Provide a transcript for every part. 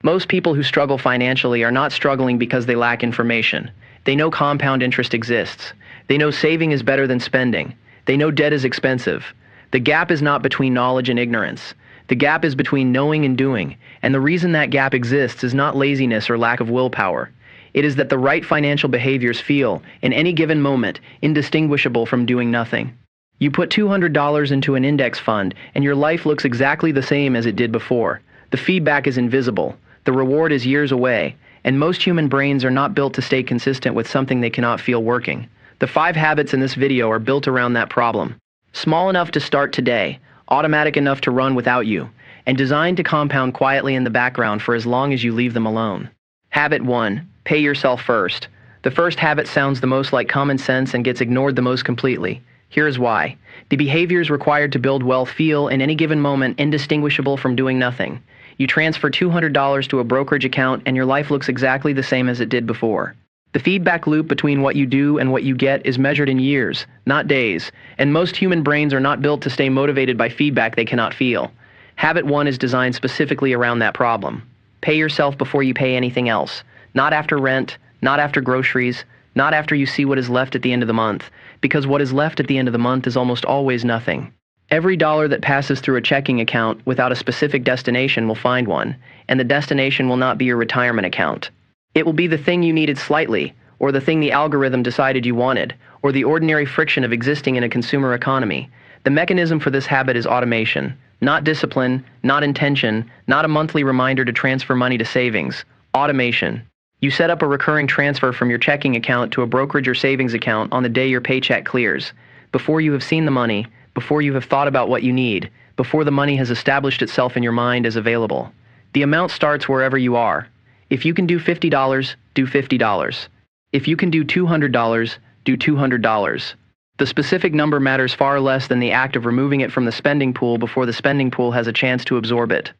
Most people who struggle financially are not struggling because they lack information. They know compound interest exists. They know saving is better than spending. They know debt is expensive. The gap is not between knowledge and ignorance. The gap is between knowing and doing, and the reason that gap exists is not laziness or lack of willpower. It is that the right financial behaviors feel, in any given moment, indistinguishable from doing nothing. You put $200 into an index fund, and your life looks exactly the same as it did before. The feedback is invisible. The reward is years away, and most human brains are not built to stay consistent with something they cannot feel working. The 5 habits in this video are built around that problem. Small enough to start today, automatic enough to run without you, and designed to compound quietly in the background for as long as you leave them alone. Habit 1. Pay yourself first. The first habit sounds the most like common sense and gets ignored the most completely. Here is why. The behaviors required to build wealth feel, in any given moment, indistinguishable from doing nothing. You transfer $200 to a brokerage account and your life looks exactly the same as it did before. The feedback loop between what you do and what you get is measured in years, not days, and most human brains are not built to stay motivated by feedback they cannot feel. Habit 1 is designed specifically around that problem. Pay yourself before you pay anything else. Not after rent, not after groceries, not after you see what is left at the end of the month, because what is left at the end of the month is almost always nothing. Every dollar that passes through a checking account without a specific destination will find one, and the destination will not be your retirement account. It will be the thing you needed slightly, or the thing the algorithm decided you wanted, or the ordinary friction of existing in a consumer economy. The mechanism for this habit is automation, not discipline, not intention, not a monthly reminder to transfer money to savings. Automation. You set up a recurring transfer from your checking account to a brokerage or savings account on the day your paycheck clears, before you have seen the money, before you have thought about what you need, before the money has established itself in your mind as available. The amount starts wherever you are. If you can do $50, do $50. If you can do $200, do $200. The specific number matters far less than the act of removing it from the spending pool before the spending pool has a chance to absorb it.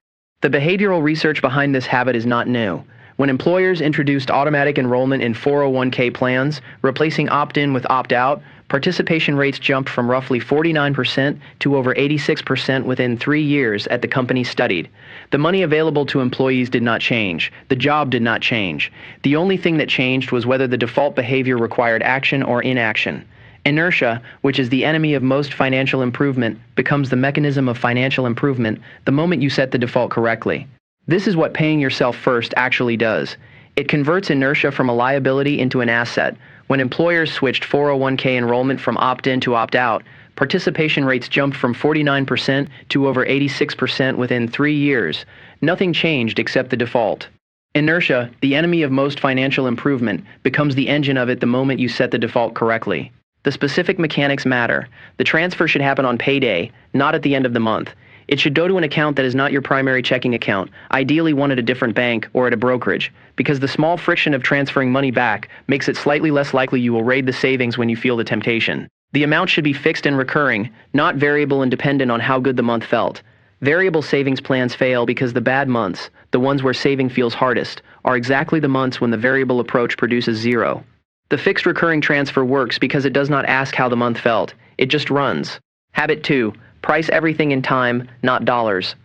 The behavioral research behind this habit is not new. When employers introduced automatic enrollment in 401k plans, replacing opt-in with opt-out, participation rates jumped from roughly 49% to over 86% within 3 years at the companies studied. The money available to employees did not change. The job did not change. The only thing that changed was whether the default behavior required action or inaction. Inertia, which is the enemy of most financial improvement, becomes the mechanism of financial improvement the moment you set the default correctly. This is what paying yourself first actually does. It converts inertia from a liability into an asset. When employers switched 401k enrollment from opt-in to opt-out, participation rates jumped from 49% to over 86% within 3 years. Nothing changed except the default. Inertia, the enemy of most financial improvement, becomes the engine of it the moment you set the default correctly. The specific mechanics matter. The transfer should happen on payday, not at the end of the month. It should go to an account that is not your primary checking account, ideally one at a different bank or at a brokerage, because the small friction of transferring money back makes it slightly less likely you will raid the savings when you feel the temptation. The amount should be fixed and recurring, not variable and dependent on how good the month felt. Variable savings plans fail because the bad months, the ones where saving feels hardest, are exactly the months when the variable approach produces zero. The fixed recurring transfer works because it does not ask how the month felt, it just runs. Habit 2. Price everything in time, not dollars.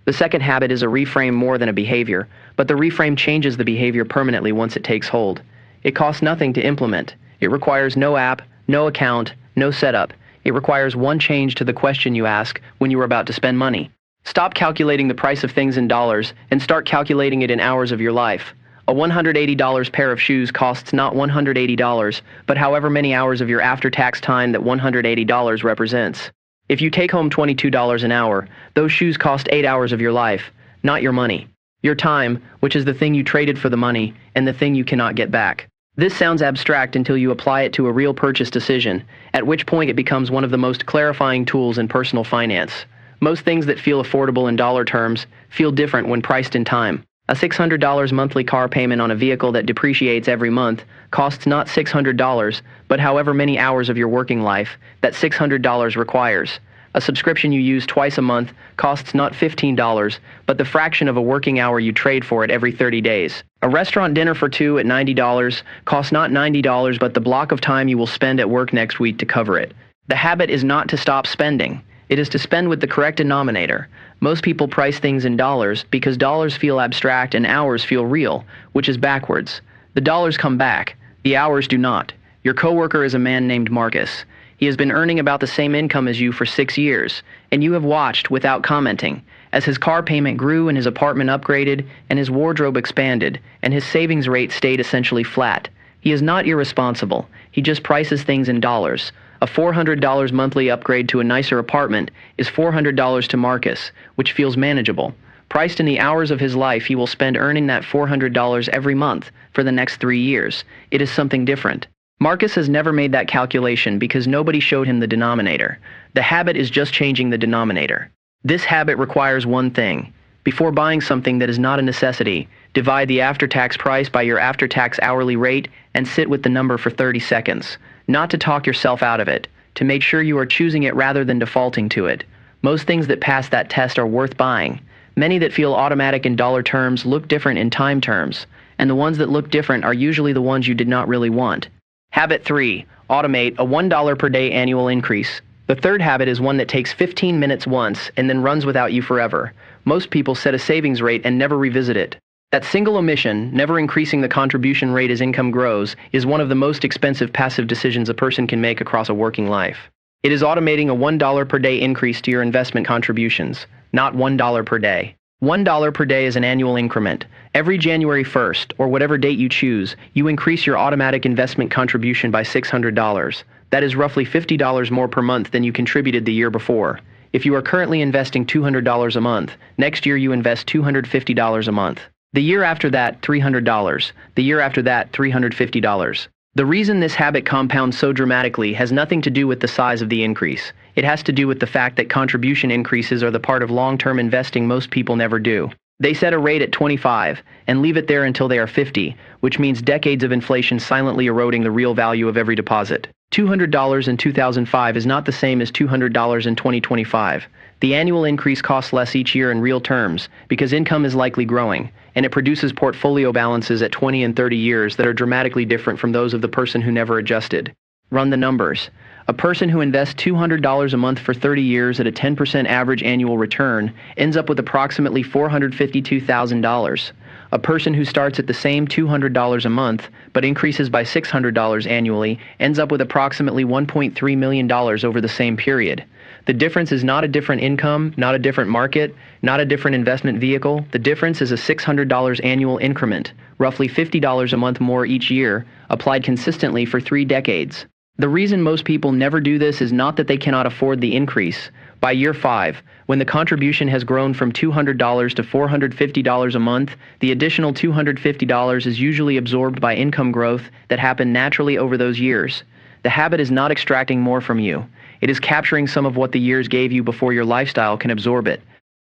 The second habit is a reframe more than a behavior, but the reframe changes the behavior permanently once it takes hold. It costs nothing to implement. It requires no app, no account, no setup. It requires one change to the question you ask when you are about to spend money. Stop calculating the price of things in dollars and start calculating it in hours of your life. A $180 pair of shoes costs not $180, but however many hours of your after-tax time that $180 represents. If you take home $22 an hour, those shoes cost 8 hours of your life, not your money. Your time, which is the thing you traded for the money, and the thing you cannot get back. This sounds abstract until you apply it to a real purchase decision, at which point it becomes one of the most clarifying tools in personal finance. Most things that feel affordable in dollar terms feel different when priced in time. A $600 monthly car payment on a vehicle that depreciates every month costs not $600, but however many hours of your working life that $600 requires. A subscription you use twice a month costs not $15, but the fraction of a working hour you trade for it every 30 days. A restaurant dinner for 2 at $90 costs not $90, but the block of time you will spend at work next week to cover it. The habit is not to stop spending. It is to spend with the correct denominator. Most people price things in dollars because dollars feel abstract and hours feel real, which is backwards. The dollars come back. The hours do not. Your coworker is a man named Marcus. He has been earning about the same income as you for 6 years, and you have watched without commenting as his car payment grew and his apartment upgraded and his wardrobe expanded and his savings rate stayed essentially flat. He is not irresponsible. He just prices things in dollars. A $400 monthly upgrade to a nicer apartment is $400 to Marcus, which feels manageable. Priced in the hours of his life he will spend earning that $400 every month for the next 3 years. It is something different. Marcus has never made that calculation because nobody showed him the denominator. The habit is just changing the denominator. This habit requires one thing. Before buying something that is not a necessity, divide the after-tax price by your after-tax hourly rate and sit with the number for 30 seconds. Not to talk yourself out of it, to make sure you are choosing it rather than defaulting to it. Most things that pass that test are worth buying. Many that feel automatic in dollar terms look different in time terms, and the ones that look different are usually the ones you did not really want. Habit 3. Automate a $1 per day annual increase. The third habit is one that takes 15 minutes once and then runs without you forever. Most people set a savings rate and never revisit it. That single omission, never increasing the contribution rate as income grows, is one of the most expensive passive decisions a person can make across a working life. It is automating a $1 per day increase to your investment contributions, not $1 per day. $1 per day is an annual increment. Every January 1st, or whatever date you choose, you increase your automatic investment contribution by $600. That is roughly $50 more per month than you contributed the year before. If you are currently investing $200 a month, next year you invest $250 a month. The year after that, $300. The year after that, $350. The reason this habit compounds so dramatically has nothing to do with the size of the increase. It has to do with the fact that contribution increases are the part of long-term investing most people never do. They set a rate at 25 and leave it there until they are 50, which means decades of inflation silently eroding the real value of every deposit. $200 in 2005 is not the same as $200 in 2025. The annual increase costs less each year in real terms because income is likely growing, and it produces portfolio balances at 20 and 30 years that are dramatically different from those of the person who never adjusted. Run the numbers. A person who invests $200 a month for 30 years at a 10% average annual return ends up with approximately $452,000. A person who starts at the same $200 a month but increases by $600 annually ends up with approximately $1.3 million over the same period. The difference is not a different income, not a different market, not a different investment vehicle. The difference is a $600 annual increment, roughly $50 a month more each year, applied consistently for 3 decades. The reason most people never do this is not that they cannot afford the increase. By year 5, when the contribution has grown from $200 to $450 a month, the additional $250 is usually absorbed by income growth that happened naturally over those years. The habit is not extracting more from you. It is capturing some of what the years gave you before your lifestyle can absorb it.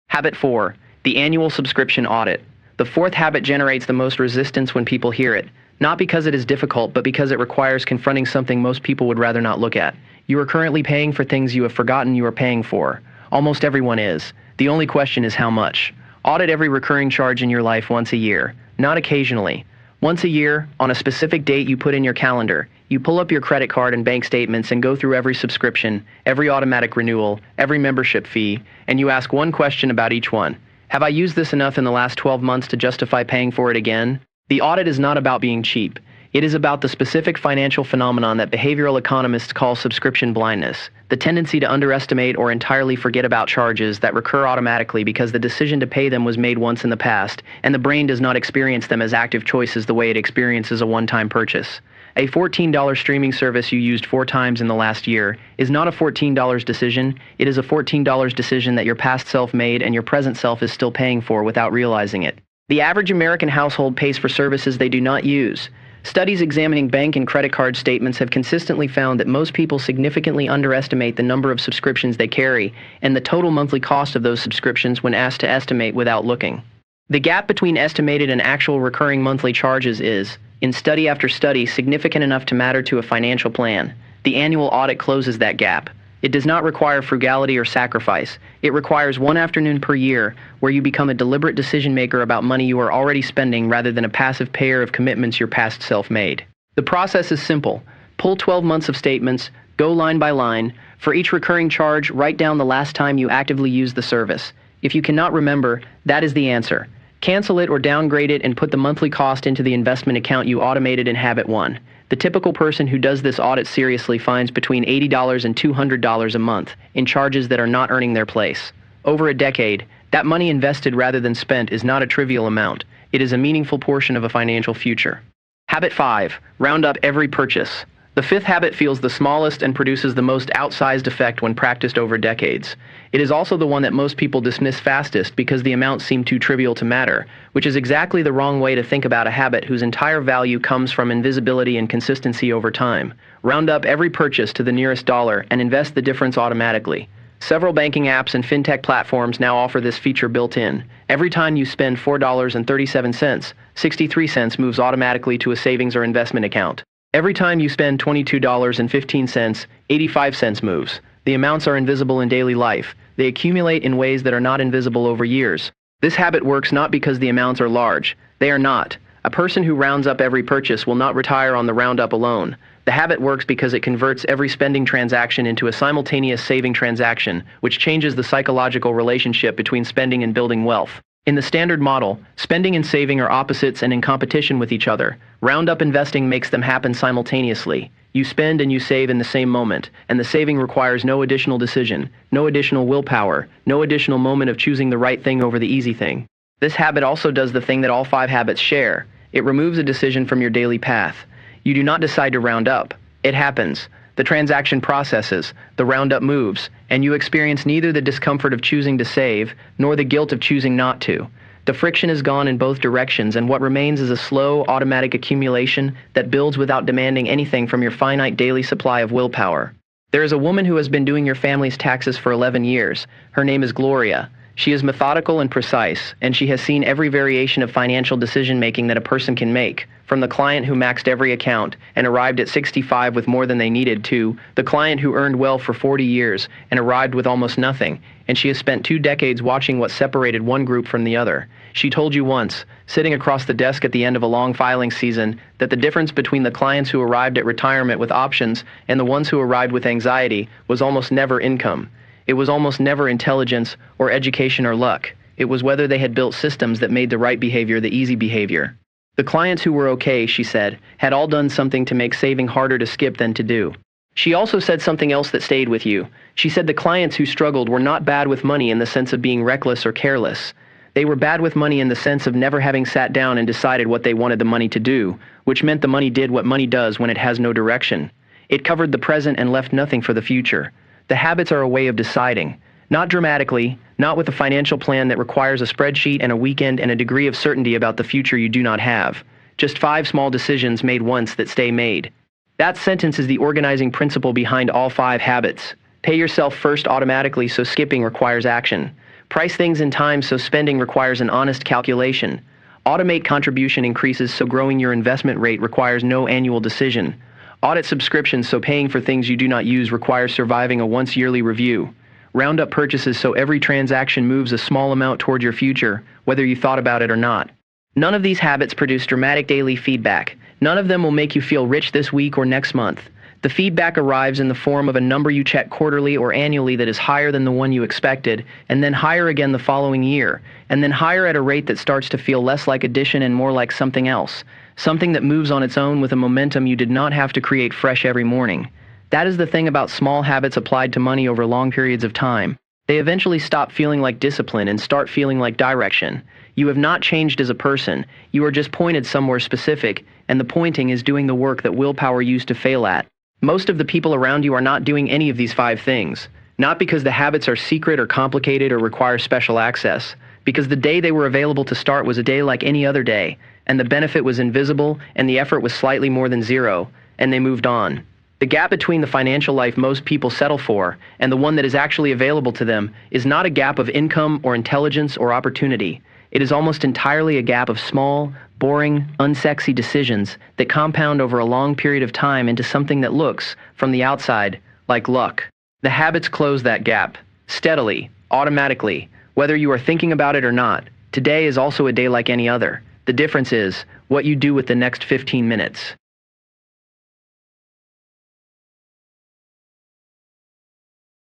Habit 4. The annual subscription audit. The fourth habit generates the most resistance when people hear it. Not because it is difficult, but because it requires confronting something most people would rather not look at. You are currently paying for things you have forgotten you are paying for. Almost everyone is. The only question is how much. Audit every recurring charge in your life once a year, not occasionally. Once a year, on a specific date you put in your calendar, you pull up your credit card and bank statements and go through every subscription, every automatic renewal, every membership fee, and you ask one question about each one. Have I used this enough in the last 12 months to justify paying for it again? The audit is not about being cheap. It is about the specific financial phenomenon that behavioral economists call subscription blindness, the tendency to underestimate or entirely forget about charges that recur automatically because the decision to pay them was made once in the past, and the brain does not experience them as active choices the way it experiences a one-time purchase. A $14 streaming service you used 4 times in the last year is not a $14 decision, it is a $14 decision that your past self made and your present self is still paying for without realizing it. The average American household pays for services they do not use. Studies examining bank and credit card statements have consistently found that most people significantly underestimate the number of subscriptions they carry and the total monthly cost of those subscriptions when asked to estimate without looking. The gap between estimated and actual recurring monthly charges is, in study after study, significant enough to matter to a financial plan. The annual audit closes that gap. It does not require frugality or sacrifice. It requires one afternoon per year where you become a deliberate decision maker about money you are already spending rather than a passive payer of commitments your past self made. The process is simple. Pull 12 months of statements, Go line by line. For each recurring charge, write down the last time you actively used the service. If you cannot remember, that is the answer. Cancel it or downgrade it and put the monthly cost into the investment account you automated in Habit 1. The typical person who does this audit seriously finds between $80 and $200 a month in charges that are not earning their place. Over a decade, that money invested rather than spent is not a trivial amount. It is a meaningful portion of a financial future. Habit 5. Round up every purchase. The fifth habit feels the smallest and produces the most outsized effect when practiced over decades. It is also the one that most people dismiss fastest because the amounts seem too trivial to matter, which is exactly the wrong way to think about a habit whose entire value comes from invisibility and consistency over time. Round up every purchase to the nearest dollar and invest the difference automatically. Several banking apps and fintech platforms now offer this feature built in. Every time you spend $4.37, 63 cents moves automatically to a savings or investment account. Every time you spend $22.15, 85 cents moves. The amounts are invisible in daily life. They accumulate in ways that are not invisible over years. This habit works not because the amounts are large. They are not. A person who rounds up every purchase will not retire on the roundup alone. The habit works because it converts every spending transaction into a simultaneous saving transaction, which changes the psychological relationship between spending and building wealth. In the standard model, spending and saving are opposites and in competition with each other. Roundup investing makes them happen simultaneously. You spend and you save in the same moment, and the saving requires no additional decision, no additional willpower, no additional moment of choosing the right thing over the easy thing. This habit also does the thing that all 5 habits share. It removes a decision from your daily path. You do not decide to round up. It happens. The transaction processes, the roundup moves, and you experience neither the discomfort of choosing to save, nor the guilt of choosing not to. The friction is gone in both directions, and what remains is a slow, automatic accumulation that builds without demanding anything from your finite daily supply of willpower. There is a woman who has been doing your family's taxes for 11 years. Her name is Gloria. She is methodical and precise, and she has seen every variation of financial decision-making that a person can make, from the client who maxed every account and arrived at 65 with more than they needed to the client who earned well for 40 years and arrived with almost nothing, and she has spent 2 decades watching what separated one group from the other. She told you once, sitting across the desk at the end of a long filing season, that the difference between the clients who arrived at retirement with options and the ones who arrived with anxiety was almost never income. It was almost never intelligence or education or luck. It was whether they had built systems that made the right behavior the easy behavior. The clients who were okay, she said, had all done something to make saving harder to skip than to do. She also said something else that stayed with you. She said the clients who struggled were not bad with money in the sense of being reckless or careless. They were bad with money in the sense of never having sat down and decided what they wanted the money to do, which meant the money did what money does when it has no direction. It covered the present and left nothing for the future. The habits are a way of deciding. Not dramatically, not with a financial plan that requires a spreadsheet and a weekend and a degree of certainty about the future you do not have. Just 5 small decisions made once that stay made. That sentence is the organizing principle behind all 5 habits. Pay yourself first automatically, so skipping requires action. Price things in time, so spending requires an honest calculation. Automate contribution increases, so growing your investment rate requires no annual decision. Audit subscriptions, so paying for things you do not use requires surviving a once-yearly review. Round up purchases, so every transaction moves a small amount toward your future, whether you thought about it or not. None of these habits produce dramatic daily feedback. None of them will make you feel rich this week or next month. The feedback arrives in the form of a number you check quarterly or annually that is higher than the one you expected, and then higher again the following year, and then higher at a rate that starts to feel less like addition and more like something else. Something that moves on its own with a momentum you did not have to create fresh every morning. That is the thing about small habits applied to money over long periods of time. They eventually stop feeling like discipline and start feeling like direction. You have not changed as a person. You are just pointed somewhere specific, and the pointing is doing the work that willpower used to fail at. Most of the people around you are not doing any of these 5 things. Not because the habits are secret or complicated or require special access. Because the day they were available to start was a day like any other day, and the benefit was invisible, and the effort was slightly more than 0, and they moved on. The gap between the financial life most people settle for and the one that is actually available to them is not a gap of income or intelligence or opportunity. It is almost entirely a gap of small, boring, unsexy decisions that compound over a long period of time into something that looks, from the outside, like luck. The habits close that gap, steadily, automatically, whether you are thinking about it or not. Today is also a day like any other. The difference is what you do with the next 15 minutes.